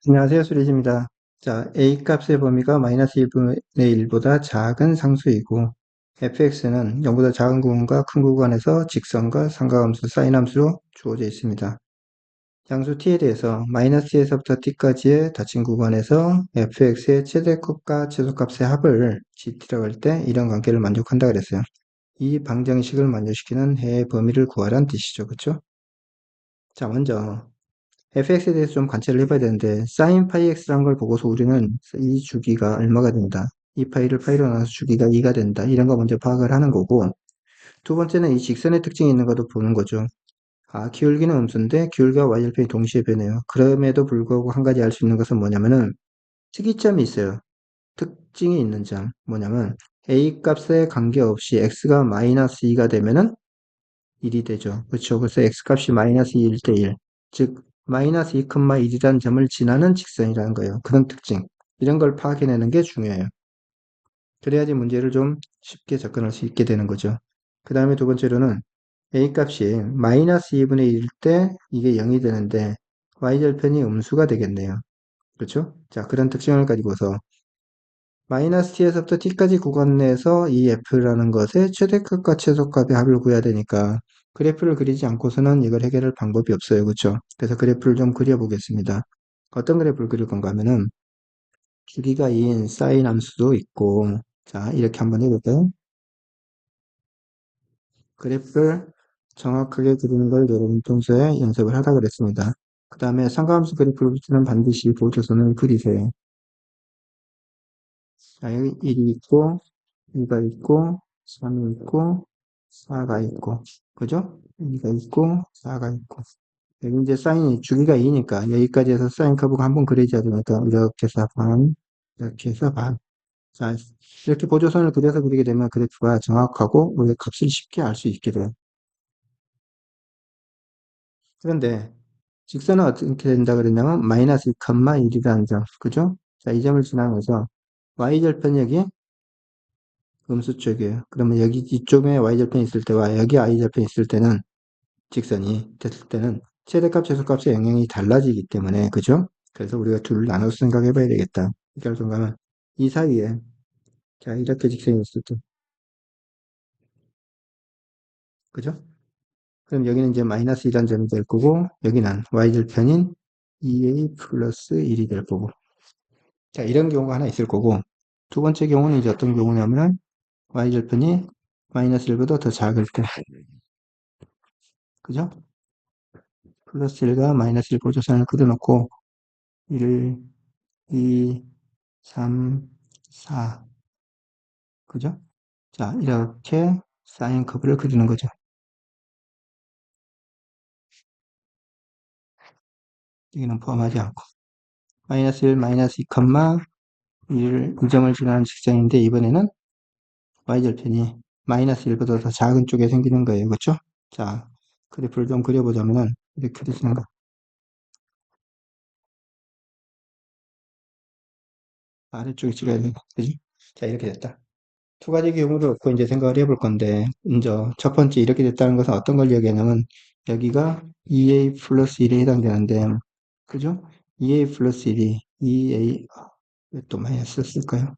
안녕하세요. 수리지입니다. 자, A값의 범위가 마이너스 1분의 1보다 작은 상수이고 fx는 0보다 작은 구간과 큰 구간에서 직선과 삼각함수, 사인함수로 주어져 있습니다. 양수 t에 대해서 마이너스에서부터 t까지의 닫힌 구간에서 fx의 최대값과 최소값의 합을 gt라고 할 때 이런 관계를 만족한다 그랬어요. 이 방정식을 만족시키는 해의 범위를 구하란 뜻이죠. 그렇죠? 자, 먼저 fx에 대해서 좀 관찰을 해봐야 되는데 sin 파이 x라는 걸 보고서 우리는 이 주기가 얼마가 된다. 이 파이를 파이로 나눠서 주기가 2가 된다. 이런 거 먼저 파악을 하는 거고, 두 번째는 이 직선의 특징이 있는 것도 보는 거죠. 아, 기울기는 음수인데 기울기와 y절편이 동시에 변해요. 그럼에도 불구하고 한 가지 알 수 있는 것은 뭐냐면은 특이점이 있어요. 특징이 있는 점 뭐냐면 a 값에 관계없이 x가 마이너스 2가 되면은 1이 되죠. 그렇죠. 그래서 x값이 마이너스 1대 1. 즉 마이너스 2,1이라는 점을 지나는 직선이라는 거예요. 그런 특징. 이런 걸 파악해내는 게 중요해요. 그래야지 문제를 좀 쉽게 접근할 수 있게 되는 거죠. 그 다음에 두 번째로는 a값이 마이너스 2분의 1일 때 이게 0이 되는데 y절편이 음수가 되겠네요. 그렇죠? 자, 그런 특징을 가지고서 마이너스 t에서부터 t까지 구간 내에서 이 f라는 것의 최대값과 최소값의 합을 구해야 되니까 그래프를 그리지 않고서는 이걸 해결할 방법이 없어요. 그렇죠? 그래서 그래프를 좀 그려보겠습니다. 어떤 그래프를 그릴 건가 하면은 주기가 2인 사인 함수도 있고, 자, 이렇게 한번 해볼까요? 그래프를 정확하게 그리는 걸 여러분 평소에 연습을 하다 그랬습니다. 그 다음에 상가함수 그래프를 붙이는 반드시 보조선을 그리세요. 자, 여기 1이 있고 2가 있고 3이 있고 4가 있고, 그죠? 2가 있고 4가 있고, 여기 이제 사인이 주기가 2니까 여기까지 해서 사인 커브가 한번 그려져야 되니까 이렇게 해서 반, 이렇게 해서 반. 자, 이렇게 보조선을 그려서 그리게 되면 그래프가 정확하고 우리가 값을 쉽게 알 수 있게 돼요. 그런데 직선은 어떻게 된다 그랬냐면 마이너스 2,1이라는 점, 그죠? 자, 이 점을 지나면서 y절편역이 음수 쪽이에요. 그러면 여기 이쪽에 y절편이 있을 때와 여기 y절편이 있을 때는 직선이 됐을 때는 최대값, 최소값의 영향이 달라지기 때문에, 그죠? 그래서 우리가 둘을 나눠서 생각해 봐야 되겠다. 결론가면 이 사이에, 자, 이렇게 직선이 있을 때, 그죠? 그럼 여기는 이제 마이너스 2란 점이 될 거고, 여기는 y절편인 2a 플러스 1이 될 거고. 자, 이런 경우가 하나 있을 거고, 두 번째 경우는 이제 어떤 경우냐면은 y절편이 마이너스 1보다 더 작을 때, 그죠? 플러스 1과 마이너스 1 보조선을 그려놓고 1, 2, 3, 4, 그죠? 자, 이렇게 사인 커브를 그리는 거죠. 여기는 포함하지 않고 마이너스 1, 마이너스 2, 1, 이 점을 지나는 직선인데 이번에는 y절편이 마이너스 1보다 더 작은 쪽에 생기는 거예요. 그렇죠? 자, 그래프를 좀 그려보자면은 이렇게 되시는 거. 아래쪽에 찍어야 되는 거. 그지? 자, 이렇게 됐다. 두 가지 경우를 놓고 이제 생각을 해볼 건데, 이제 첫 번째 이렇게 됐다는 것은 어떤 걸 얘기하냐면, 여기가 2a 플러스 1에 해당되는데, 그죠? 2a 플러스 1이 2a, 왜 또 마이너스 쓸까요?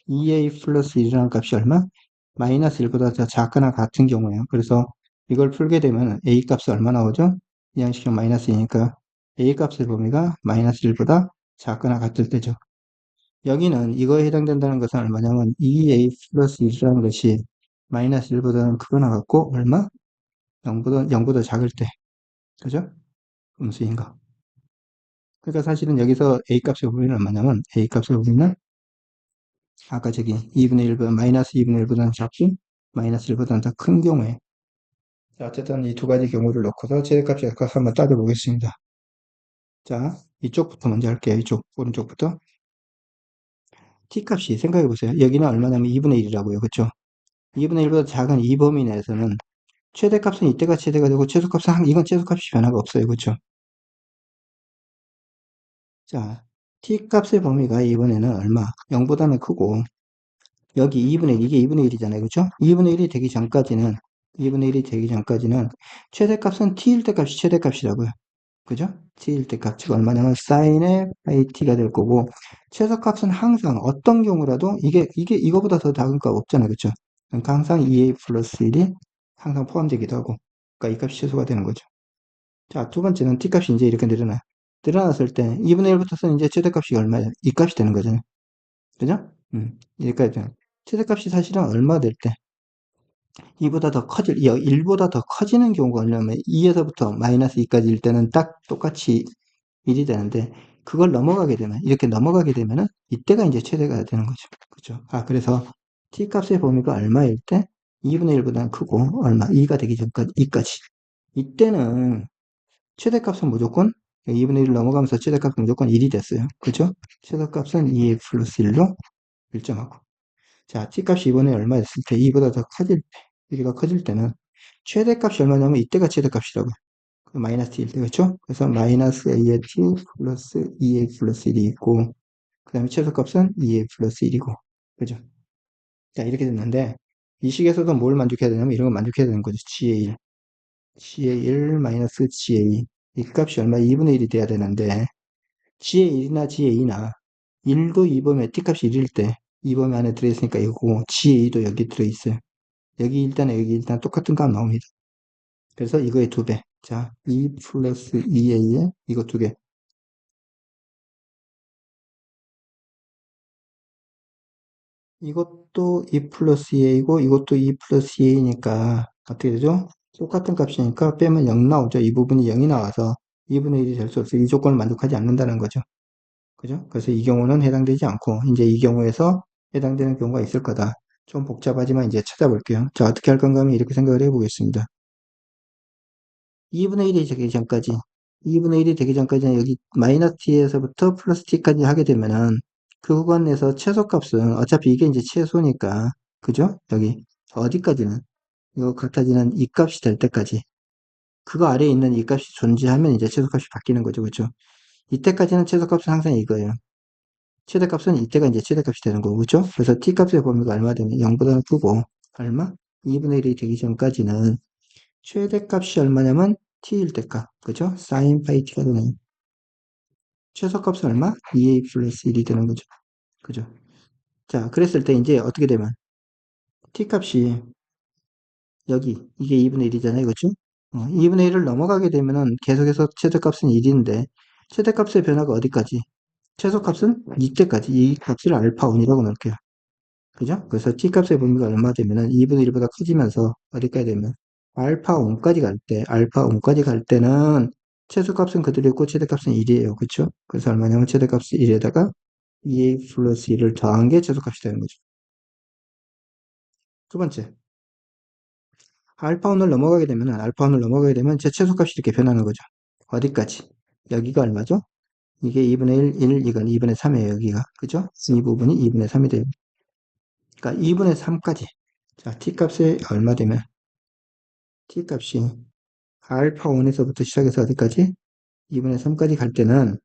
2a 플러스 1이라는 값이 얼마? 마이너스 1보다 더 작거나 같은 경우예요. 그래서 이걸 풀게 되면 a 값이 얼마 나오죠? 이 양식은 마이너스이니까 a 값의 범위가 마이너스 1보다 작거나 같을 때죠. 여기는 이거에 해당된다는 것은 얼마냐면 2a 플러스 1이라는 것이 마이너스 1보다는 크거나 같고 얼마? 0보다 작을 때. 그죠? 음수인 거. 그러니까 사실은 여기서 a 값의 범위는 얼마냐면 a 값의 범위는 아까 저기 2분의 1보다 마이너스 2분의 1보다는 작고 마이너스 1보다는 더 큰 경우에, 자, 어쨌든 이 두 가지 경우를 놓고서 최대값, 최소값 한번 따져보겠습니다. 자, 이쪽부터 먼저 할게요. 이쪽 오른쪽부터. t값이 생각해 보세요. 여기는 얼마냐면 2분의 1이라고요. 그렇죠? 2분의 1보다 작은 이 범위 내에서는 최대값은 이때가 최대가 되고 최소값은 이건 최소값이 변화가 없어요. 그렇죠? 자, t값의 범위가 이번에는 얼마? 0보다는 크고 여기 2분의 1, 이게 2분의 1이잖아요. 그렇죠? 2분의 1이 되기 전까지는 2분의 1이 되기 전까지는 최대값은 t일 때 값이 최대값이라고요. 그죠? t일 때 값이 얼마냐면 사인의 파이 t가 될 거고, 최소값은 항상 어떤 경우라도 이거보다 더 작은 값 없잖아요. 그죠? 그러니까 항상 2a 플러스 1이 항상 포함되기도 하고, 그러니까 이 값이 최소가 되는 거죠. 자, 두 번째는 t값이 이제 이렇게 늘어나요. 늘어났을 때 2분의 1부터서는 이제 최대값이 얼마예요? 이 값이 되는 거잖아요. 그죠? 여기까지. 최대값이 사실은 얼마 될 때? 2보다 더 1보다 더 커지는 경우가 얼마냐면 2에서부터 마이너스 2까지일 때는 딱 똑같이 1이 되는데, 그걸 넘어가게 되면, 이렇게 넘어가게 되면은 이때가 이제 최대가 되는 거죠. 그죠? 그래서 t값의 범위가 얼마일 때? 2분의 1보다는 크고, 얼마? 2가 되기 전까지, 2까지. 이때는 최대값은 무조건 2분의 1을 넘어가면서 최대값은 무조건 1이 됐어요. 그죠? 최대값은 2a 플러스 1로 일정하고. 자, t값이 이번에 얼마였을 때? 2보다 더 커질 때, 1가 커질 때는 최대값이 얼마냐면 이때가 최대값이라고요. 마이너스 t일 때, 그렇죠? 그래서 마이너스 a의 t 플러스 2a 플러스 1이 있고, 그 다음에 최소값은 2a 플러스 1이고, 그죠? 자, 이렇게 됐는데, 이 식에서도 뭘 만족해야 되냐면 이런 거 만족해야 되는 거죠. g의 1. g의 1 마이너스 g의 2. 이 값이 얼마? 2분의 1이 돼야 되는데, g의 1이나 g의 2나 1도 2범위에 t값이 1일 때 2범위 안에 들어있으니까 이거고, g의 2도 여기 들어있어요. 여기 일단 똑같은 값 나옵니다. 그래서 이거의 2배. 자, 2 플러스 2a에 이거 2개. 이것도 2 플러스 2a이고 이것도 2 플러스 2a니까 어떻게 되죠? 똑같은 값이니까 빼면 0 나오죠. 이 부분이 0이 나와서 2분의 1이 될 수 없어요. 이 조건을 만족하지 않는다는 거죠. 그죠? 그래서 이 경우는 해당되지 않고 이제 이 경우에서 해당되는 경우가 있을 거다. 좀 복잡하지만 이제 찾아볼게요. 자, 어떻게 할 건가 하면 이렇게 생각을 해보겠습니다. 2분의 1이 되기 전까지 2분의 1이 되기 전까지는 여기 마이너스 t에서부터 플러스 t까지 하게 되면은 그 구간에서 최소값은 어차피 이게 이제 최소니까 그죠? 여기 어디까지는 이거 같아지는 이 값이 될 때까지 그거 아래에 있는 이 값이 존재하면 이제 최소값이 바뀌는 거죠. 그죠? 이때까지는 최소값은 항상 이거예요. 최대값은 이때가 이제 최대값이 되는 거고, 그죠? 그래서 t값의 범위가 얼마 되면 0보다 크고, 얼마? 2분의 1이 되기 전까지는 최대값이 얼마냐면 t일 때값, 그죠? sin 파이 t가 되는 최소값은 얼마? 2a 플러스 1이 되는 거죠. 그죠? 자, 그랬을 때 이제 어떻게 되면 t값이 여기 이게 2분의 1이잖아요. 그죠? 2분의 1을 넘어가게 되면은 계속해서 최대값은 1인데 최대값의 변화가 어디까지? 최소값은 이때까지 이 값을 알파 1이라고 넣을게요. 그죠? 그래서 t값의 범위가 얼마 되면은 2분의 1보다 커지면서 어디까지 되면 알파 5까지 갈 때, 알파 5까지 갈 때는 최소값은 그대로 있고 최대값은 1이에요. 그쵸? 그래서 얼마냐면 최대값이 1에다가 2a 플러스 1을 더한 게 최소값이 되는 거죠. 두 번째, 알파 1을 넘어가게 되면은 알파 1을 넘어가게 되면 제 최소값이 이렇게 변하는 거죠. 어디까지? 여기가 얼마죠? 이게 2분의 1, 이건 2분의 3이에요. 여기가. 그죠? 이 부분이 2분의 3이 돼요. 그러니까 2분의 3까지. 자, t값이 얼마 되면 t값이 알파 1에서부터 시작해서 어디까지? 2분의 3까지 갈 때는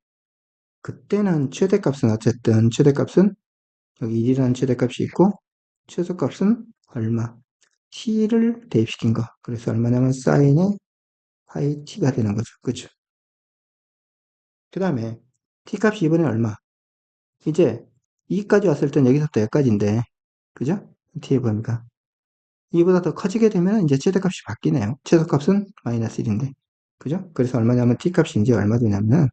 그때는 최대값은 어쨌든 최대값은 여기 1이라는 최대값이 있고 최소값은 얼마? t를 대입시킨 거. 그래서 얼마냐면 사인의 파이 t가 되는 거죠. 그죠? 그 다음에 t값이 이번에 얼마? 이제 2까지 왔을 땐 여기서부터 여기까지인데 그죠? t의 범위가 2보다 더 커지게 되면 이제 최대값이 바뀌네요. 최소값은 마이너스 1인데 그죠? 그래서 얼마냐면 t값이 이제 얼마 되냐면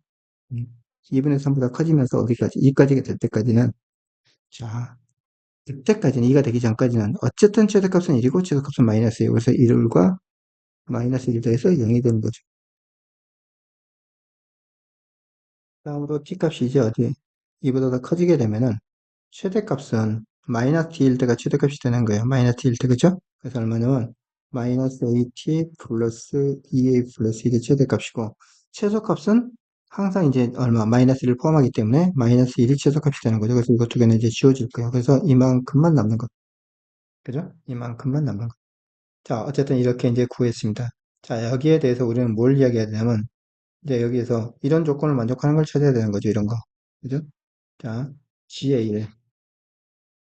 2분의 3보다 커지면서 어디까지? 2까지 될 때까지는, 자, 그때까지는, 2가 되기 전까지는, 어쨌든 최대값은 1이고, 최소값은 마이너스예요. 그래서 1과 마이너스 1 더해서 0이 되는 거죠. 다음으로 t값이 이제 어디, 2보다 더 커지게 되면은, 최대값은 마이너스 t일 때가 최대값이 되는 거예요. 마이너스 t일 때, 그죠? 그래서 얼마냐면, 마이너스 at 플러스 2a 플러스 1이 최대값이고, 최소값은 항상 이제 얼마, 마이너스 1을 포함하기 때문에 마이너스 1이 최소값이 되는 거죠. 그래서 이거 두 개는 이제 지워질 거예요. 그래서 이만큼만 남는 거. 그죠? 이만큼만 남는 거. 자, 어쨌든 이렇게 이제 구했습니다. 자, 여기에 대해서 우리는 뭘 이야기해야 되냐면, 이제 여기에서 이런 조건을 만족하는 걸 찾아야 되는 거죠. 이런 거. 그죠? 자, GA1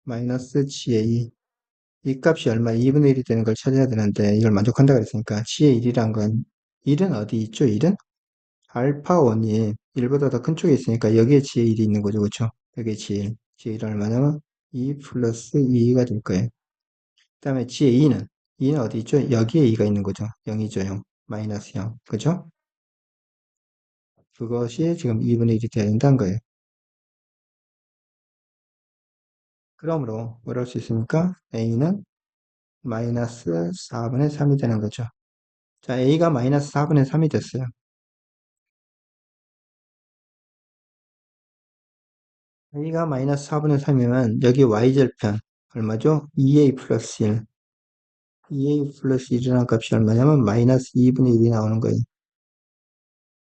마이너스 GA 이 값이 얼마 2분의 1이 되는 걸 찾아야 되는데 이걸 만족한다 그랬으니까 GA1이란 건 1은 어디 있죠? 1은 알파 1이 1보다 더 큰 쪽에 있으니까 여기에 지에 1이 있는 거죠. 그쵸? 여기에 지에 1. 지에 1은 얼마냐면 2 플러스 2가 될 거예요. 그 다음에 지에 2는 어디 있죠? 여기에 2가 있는 거죠. 0이죠, 0. 마이너스 0. 그죠? 그것이 지금 2분의 1이 돼야 된다는 거예요. 그러므로 뭐라 할 수 있습니까? a는 마이너스 4분의 3이 되는 거죠. 자, a가 마이너스 4분의 3이 됐어요. a가 마이너스 4분의 3이면 여기 y절편 얼마죠? 2a 플러스 1. 2a 플러스 1이라는 값이 얼마냐면 마이너스 2분의 1이 나오는 거예요.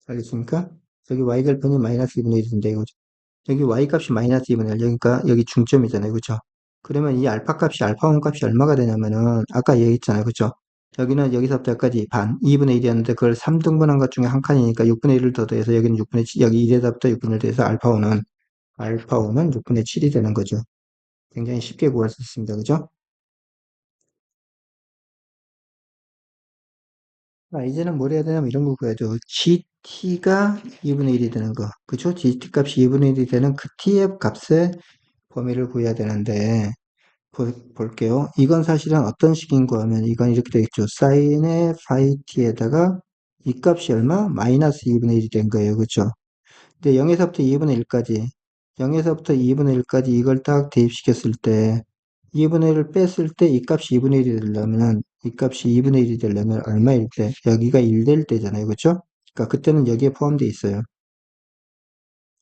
알겠습니까? 여기 y절편이 마이너스 2분의 1인데 이거죠. 여기 y값이 마이너스 2분의 1, 그러니까 여기 중점이잖아요. 그렇죠? 그러면 이 알파 값이 알파 1 값이 얼마가 되냐면은 아까 얘기했잖아요. 그렇죠? 여기는 여기서부터 여기까지 반 2분의 1이었는데 그걸 3등분한 것 중에 한 칸이니까 6분의 1을 더 더해서 여기는 6분의 7, 여기 1에서부터 6분의 1 더해서 알파 5는 6분의 7이 되는 거죠. 굉장히 쉽게 구할 수 있습니다. 그죠? 이제는 뭘 해야 되냐면 이런 거 구해야죠. GT가 2분의 1이 되는 거. 그죠? GT 값이 2분의 1이 되는 그 T의 값의 범위를 구해야 되는데, 볼게요. 이건 사실은 어떤 식인가 하면 이건 이렇게 되겠죠. 사인의 파이 t에다가 이 값이 얼마? 마이너스 2분의 1이 된 거예요. 그렇죠? 근데 0에서부터 2분의 1까지 0에서부터 2분의 1까지 이걸 딱 대입시켰을 때 2분의 1을 뺐을 때 이 값이 2분의 1이 되려면 이 값이 2분의 1이 되려면 얼마일 때? 여기가 1 될 때잖아요. 그렇죠? 그러니까 그때는 여기에 포함되어 있어요.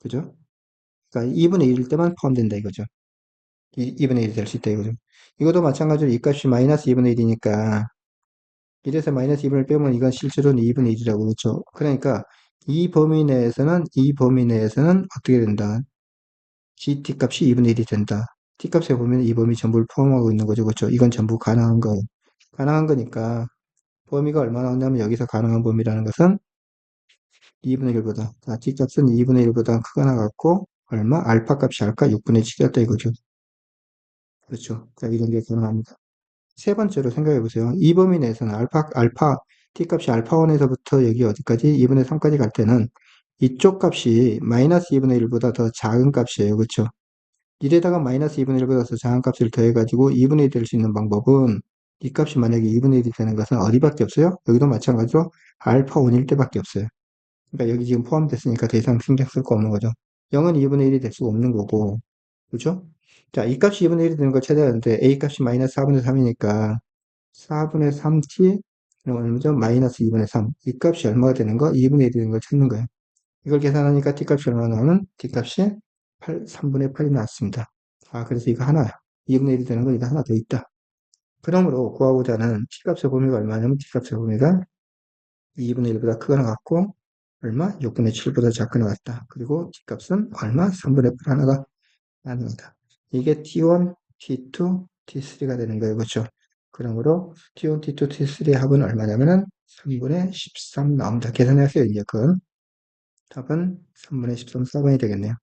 그죠? 그러니까 2분의 1일 때만 포함된다 이거죠. 2분의 1이 될 수 있다 이거죠. 이것도 마찬가지로 이 값이 마이너스 2분의 1이니까 1에서 마이너스 2분을 빼면 이건 실제로는 2분의 1이라고 그렇죠. 그러니까 이 범위 내에서는 어떻게 된다? gt 값이 2분의 1이 된다. t 값에 보면 이 범위 전부를 포함하고 있는 거죠. 그렇죠. 이건 전부 가능한 거예요. 가능한 거니까 범위가 얼마나 나오냐면 여기서 가능한 범위라는 것은 2분의 1보다 t 값은 2분의 1보다 크거나 같고 얼마? 알파 값이 알까 6분의 7이었다 이거죠. 그렇죠. 자, 이런 게 가능합니다. 세 번째로 생각해 보세요. 이 범위 내에서는 t값이 알파1에서부터 여기 어디까지? 2분의 3까지 갈 때는 이쪽 값이 마이너스 2분의 1보다 더 작은 값이에요. 그렇죠? 1에다가 마이너스 2분의 1보다 더 작은 값을 더해가지고 2분의 1이 될 수 있는 방법은 이 값이 만약에 2분의 1이 되는 것은 어디밖에 없어요? 여기도 마찬가지로 알파1일 때밖에 없어요. 그러니까 여기 지금 포함됐으니까 더 이상 신경 쓸 거 없는 거죠. 0은 2분의 1이 될 수가 없는 거고, 그죠? 자, 이 값이 2분의 1이 되는 걸 찾아야 하는데 a 값이 마이너스 4분의 3이니까 4분의 3t 그럼 얼마죠? 마이너스 2분의 3. 이 값이 얼마가 되는 거? 2분의 1이 되는 걸 찾는 거예요. 이걸 계산하니까 t값이 얼마 나오면 t값이 3분의 8이 나왔습니다. 아, 그래서 이거 하나야. 2분의 1이 되는 거 이거 하나 더 있다. 그러므로 구하고자 하는 t값의 범위가 얼마냐면 t값의 범위가 2분의 1보다 크거나 같고 얼마? 6분의 7보다 작거나 같다. 그리고 t값은 얼마? 3분의 8 하나가 나눕니다. 이게 T1, T2, T3가 되는 거예요. 그렇죠? 그러므로 T1, T2, T3의 합은 얼마냐면은 3분의 13 나옵니다. 계산하세요. 이제 그건 답은 3분의 13 4번이 되겠네요.